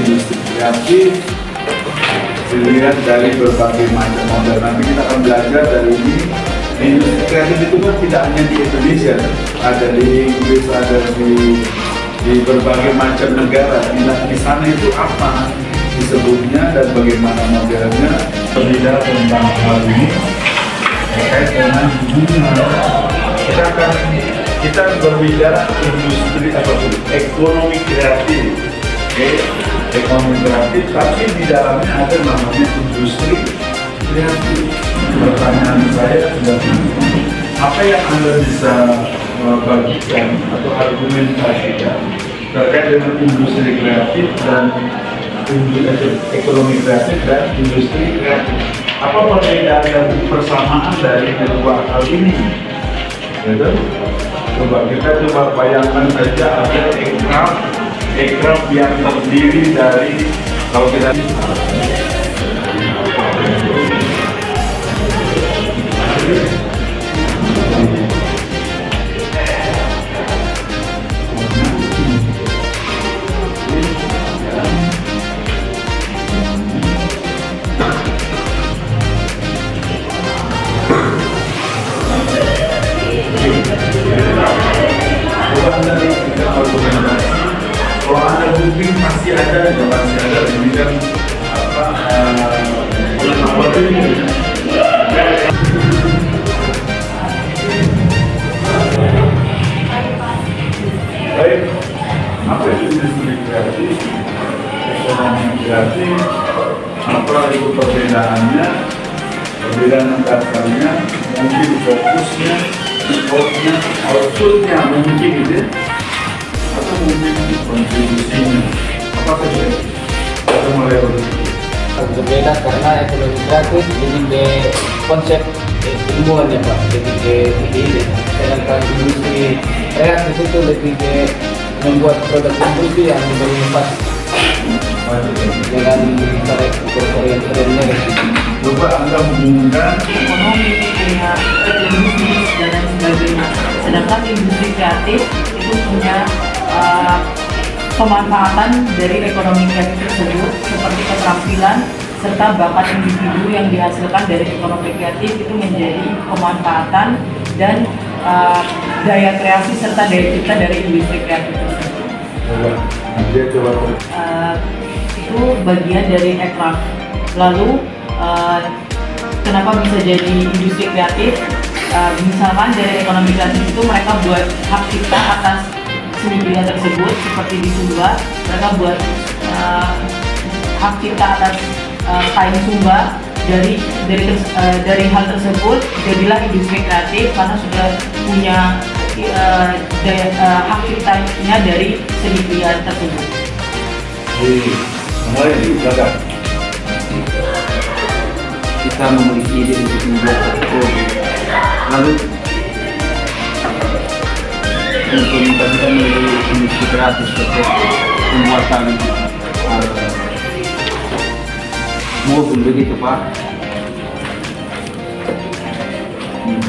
industri kreatif dilihat dari berbagai macam model. Nanti kita akan belajar dari ini. Industri kreatif itu kan tidak hanya di Indonesia, ada di Inggris, ada di berbagai macam negara. Di sana itu apa disebutnya dan bagaimana modelnya. Berbicara tentang hal ini terkait dengan kita berbicara industri atau ekonomi kreatif. Ekonomi kreatif, tapi di dalamnya ada namanya industri kreatif. Pertanyaan saya adalah, apa yang Anda bisa bagikan atau argumentasikan terkait dengan industri kreatif dan ekonomi kreatif dan industri kreatif? Apa perbedaan dan persamaan dari kedua hal ini? Gitu? Kita coba bayangkan saja ada ekraf yang terdiri dari, kalau kita kalau ada booking pasti ada, ini kan apa ini? Baik, apa itu industri kreatif, ekonomi kreatif, apa itu perbedaannya, perbedaan dasarnya, mungkin fokusnya, outputnya mungkin gitu ya, atau mungkin kontribusinya, apa saja? Kita mulai berbeda karena ekonomi kreatif lebih ke konsep ilmuwan ya Pak, lebih ke ide. Sedangkan industri kreatif itu lebih ke membuat produk industri yang berinovasi dengan cara berorientasinya gitu. Coba Anda hubungkan ekonomi, punya industri dan lain sebagainya. Sedangkan industri kreatif itu punya pemanfaatan dari ekonomi kreatif tersebut seperti keterampilan serta bakat individu yang dihasilkan dari ekonomi kreatif itu menjadi pemanfaatan dan daya kreasi serta daya cipta dari industri kreatif tersebut. Itu bagian dari ekraf. Lalu kenapa bisa jadi industri kreatif? Misalkan dari ekonomi kreatif itu mereka buat hak cipta atas seni budaya tersebut, seperti di Sumba mereka buat hak cipta atas kain Sumba. Dari hal tersebut jadilah industri kreatif karena sudah punya hak ciptanya dari seni budaya tersebut. Mulai di belakang. Kita memiliki ide untuk membuat produk, lalu implementasikan menjadi industri kreatif seperti pembuatan mobil begitu Pak.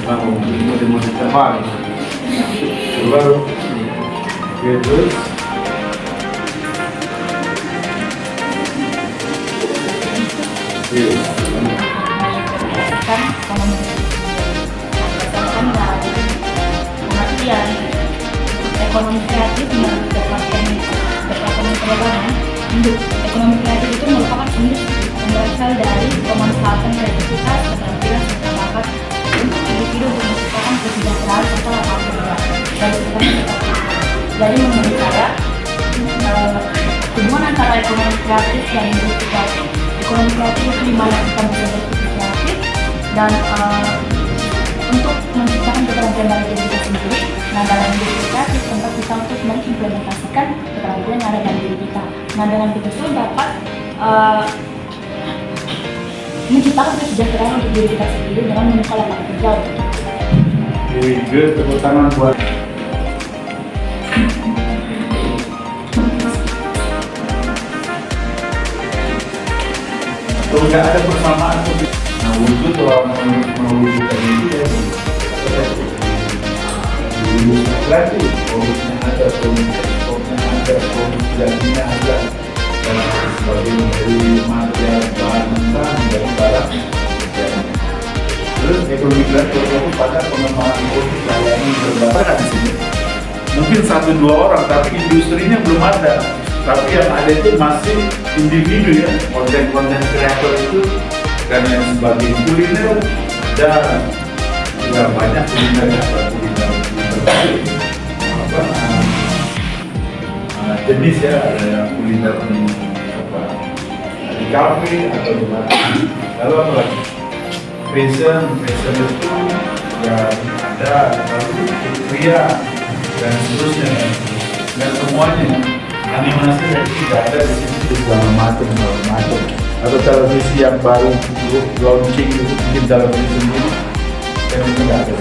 Baru model-model terbaru. Terus berdasarkan dari pengertian ekonomi kreatif mendapatkan departemen perdagangan. Ekonomi kreatif itu merupakan industri yang berasal dari pemanfaatan kreativitas, keterampilan serta bakat untuk individu untuk menciptakan kesejahteraan serta lapangan kerja. Jadi menurut saya hubungan antara ekonomi kreatif dan industri kreatif. Ekonomi kreatif itu dimana kita bisa berpikir kreatif dan untuk menciptakan keterampilan dari diri kita sendiri. Nah, dalam industri kreatif tempat kita untuk mengimplementasikan keterampilan yang ada dalam diri kita. Nah, dengan begitu dapat menciptakan kesejahteraan untuk diri kita sendiri dengan membuka lapangan kerja untuk kita. good, tepuk tangan buat kalau nggak ada persamaan tuh. Nah, wujud orang mewujudkan itu ya industri kreatif, produknya ada, produknya ada, produk jadinya ada. dan sebagai dari material bahan mentah menjadi barang. Terus ekonomi kreatif berfokus pada pengembangan produk layanan berbasis di sini. Mungkin 1-2 orang, tapi industrinya belum ada. Tapi yang ada itu masih individu ya, konten-konten kreator itu, dan yang sebagai kuliner dan ya banyak kuliner yang berbagai jenis ya, ada yang kuliner di kafe atau di mana. Lalu apa lagi? Fashion itu ya ada, lalu pria dan seterusnya, dan semuanya animasi tidak ada di sini, segala macam. Atau televisi yang baru launching itu bikin televisi sendiri, yang tidak ada.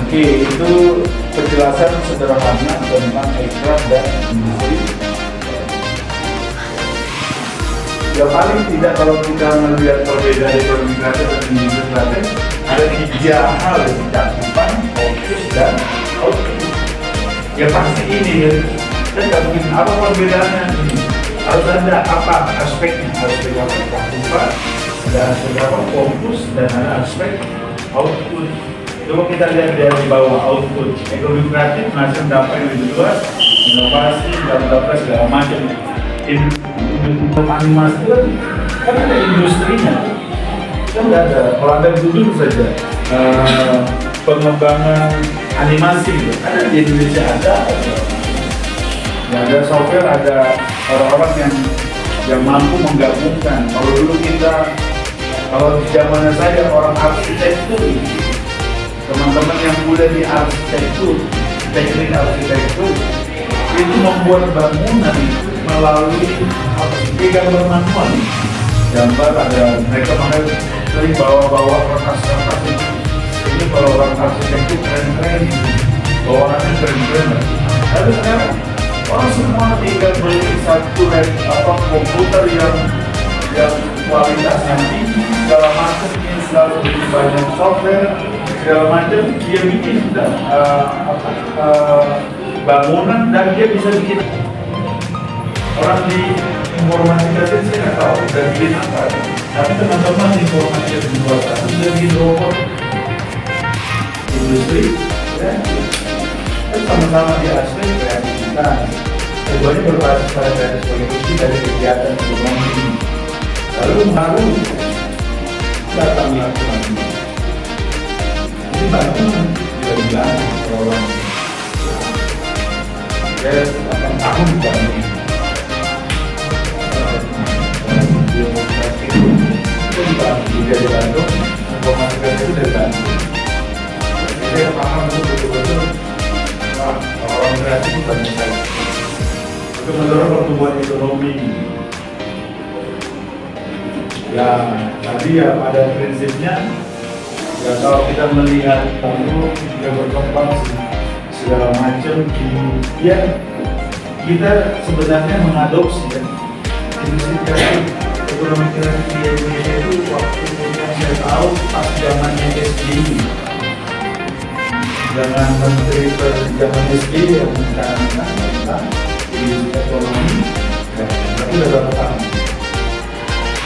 Oke, itu penjelasan sederhana tentang ekraf dan industri. Ya paling tidak kalau kita melihat perbedaan ekonomi kreatif dan industri kreatif, ada 3 hal yang dicakupan, fokus dan output. Ya pasti ini ya, kan nggak mungkin apa perbedaannya. Harus ada apa aspeknya, aspek apa cakupan, ada aspek apa fokus, dan ada aspek output. Coba kita lihat dari bawah output. Ekonomi kreatif masih mendapat yang lebih luas, inovasi, dan segala macam. Untuk animasi kan ada industrinya, kan nggak ada. Kalau Anda duduk saja pengembangan animasi gitu. Ada di Indonesia ada software, ada orang-orang yang mampu menggabungkan. Kalau dulu kalau di zamannya saya orang arsitektur, teman-teman yang kuliah di arsitektur, teknik arsitektur itu membuat bangunan itu melalui gambar manual. Gambar ada, mereka sering bawa kertas-kertas itu. Ini kalau orang arsitektur keren-keren, bawaannya keren-keren. Tapi sekarang orang semua tinggal beli satu komputer yang kualitasnya tinggi, segala macam, selalu banyak software, segala macam, dia bikin sudah bangunan dan dia bisa bikin. Orang di informatika saya nggak tahu udah bikin apa, tapi teman-teman di informatika di luar sana sudah bikin robot. Industri ya, kan sama-sama di aspek kreativitas. Keduanya berbasis pada kreatif sebagai kunci dari kegiatan ekonomi. Lalu baru datang lagi. Ini bangunan tidak bilang orang saya 8 tahun bangun. Juga di Bandung, informatika itu dari Bandung. Saya paham betul-betul orang kreatif itu banyak sekali. Itu mendorong pertumbuhan ekonomi. Ya tadi ya pada prinsipnya, ya kalau kita melihat Bandung juga berkembang segala macam, ya kita sebenarnya mengadopsi ya industri kreatif. Ekonomi kreatif di Indonesia itu waktu yang saya tahu pas zamannya SBY, zaman menteri zaman SBY yang mencanangkan tentang industri ekonomi, tapi udah berapa tahun?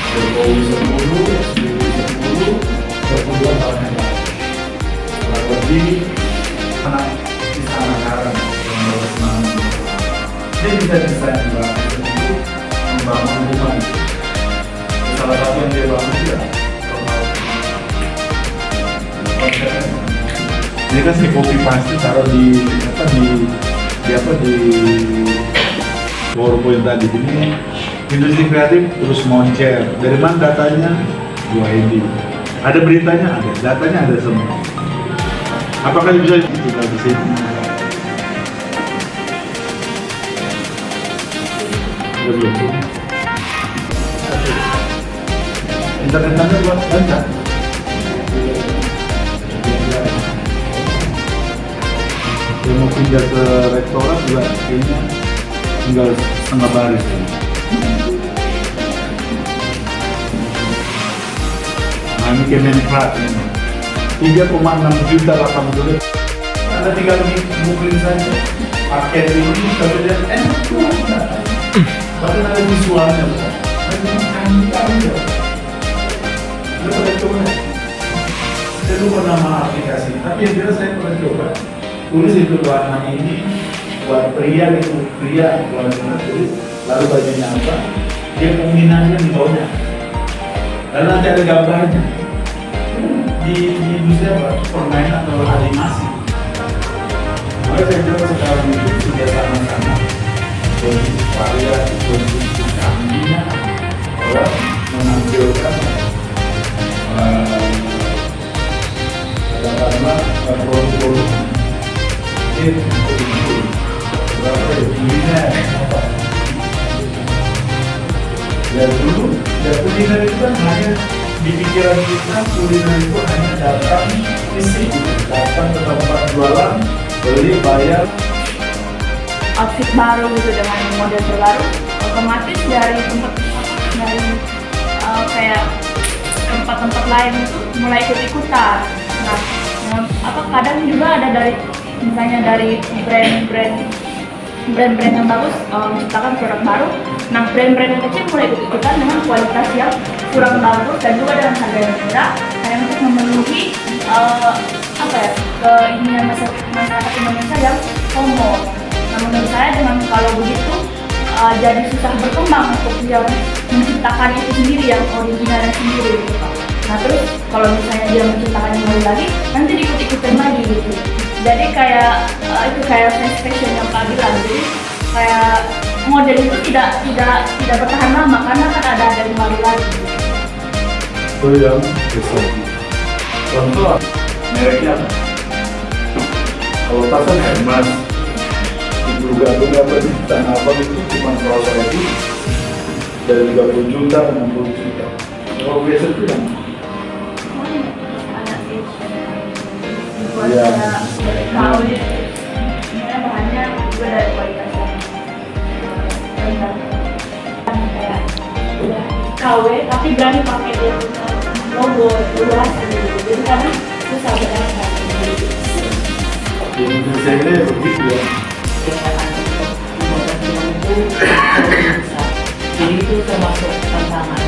Jokowi 10, SBY 10 tahun yang lalu. Lebih anak di sana sekarang yang bersemangat. Ini bisa dibahas itu membangun rumah. Salah satu yang dia bangun juga. Ini kan si kopi pasti taruh di PowerPoint tadi. Ini industri kreatif terus moncer. Dari mana datanya? 2ID. Ada beritanya, ada datanya, ada semua. Apakah bisa kita di sini? Internet buat baca. Dia mau pindah ke rektorat juga kayaknya tinggal setengah baris ya. Nah ini Kemenprat ini 3,6 juta lapangan kerja. Anda tinggal di Brooklyn saja, paket ini, kemudian enak. Bahkan ada visualnya, Pak. Ada pernah coba? Saya lupa nama aplikasi, tapi yang jelas saya pernah coba. Tulis itu warna ini buat pria itu pria, buat tulis lalu bajunya apa, dia peminatnya di bawahnya. Lalu nanti ada gambarnya di industri apa? Permainan atau animasi. Maka saya bilang sekarang itu sudah sama-sama kondisi varian, kondisi kambingnya orang menampilkan katakanlah produk-produk ini berapa ya kuliner apa dan dulu dan kuliner itu kan hanya di pikiran kita kuliner itu hanya datang fisik, datang ke tempat jualan, beli, bayar. Outfit baru gitu dengan model terbaru, otomatis dari kayak tempat-tempat lain itu mulai ikut-ikutan. Nah, kadang juga ada dari misalnya dari brand-brand yang bagus menciptakan produk baru. Nah, brand-brand yang kecil mulai ikut-ikutan dengan kualitas yang kurang bagus dan juga dengan harga yang murah, hanya untuk memenuhi keinginan masyarakat Indonesia yang FOMO. Nah, menurut saya dengan kalau begitu jadi susah berkembang untuk yang menciptakan itu sendiri, yang originalnya sendiri gitu Pak. Nah terus kalau misalnya dia menciptakan yang baru lagi, nanti diikut-ikutin lagi gitu. Jadi kayak itu kayak fast fashion yang Pak bilang, jadi kayak model itu tidak bertahan lama karena kan ada yang baru lagi. Itu yang besar. Contoh mereknya apa? Kalau pasang Hermes, juga pendidikan apa itu cuma kalau saya itu dari 30 juta, 60 juta. Kalau biasa itu yang Buat KW, sebenarnya bahannya juga dari kualitas yang rendah. Kayak udah KW tapi berani pakai dia punya logo luas gitu. Jadi karena susah berasa. di Indonesia ini begitu ya. Jadi itu termasuk tantangan.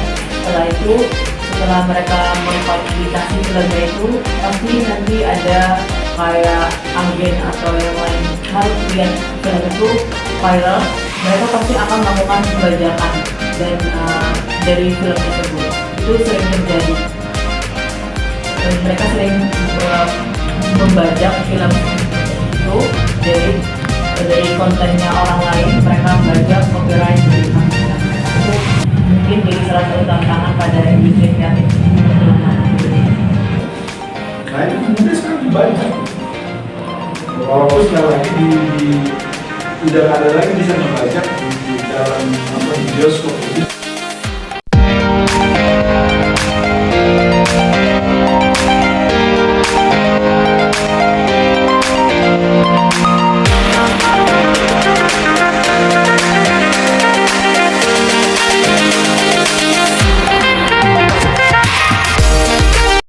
Setelah mereka memfasilitasi filmnya itu, pasti nanti ada kayak agen atau yang lain harus lihat film itu viral. Mereka pasti akan melakukan pembajakan dan dari film tersebut. Itu sering terjadi. Dan mereka sering membajak film itu dari kontennya orang lain, mereka membajak copyright dari mereka. Itu mungkin jadi salah satu tantangan pada industri kreatif. Nah itu mungkin sekarang dibaca. Walaupun sekarang ini udah ada lagi bisa membaca di dalam di bioskop.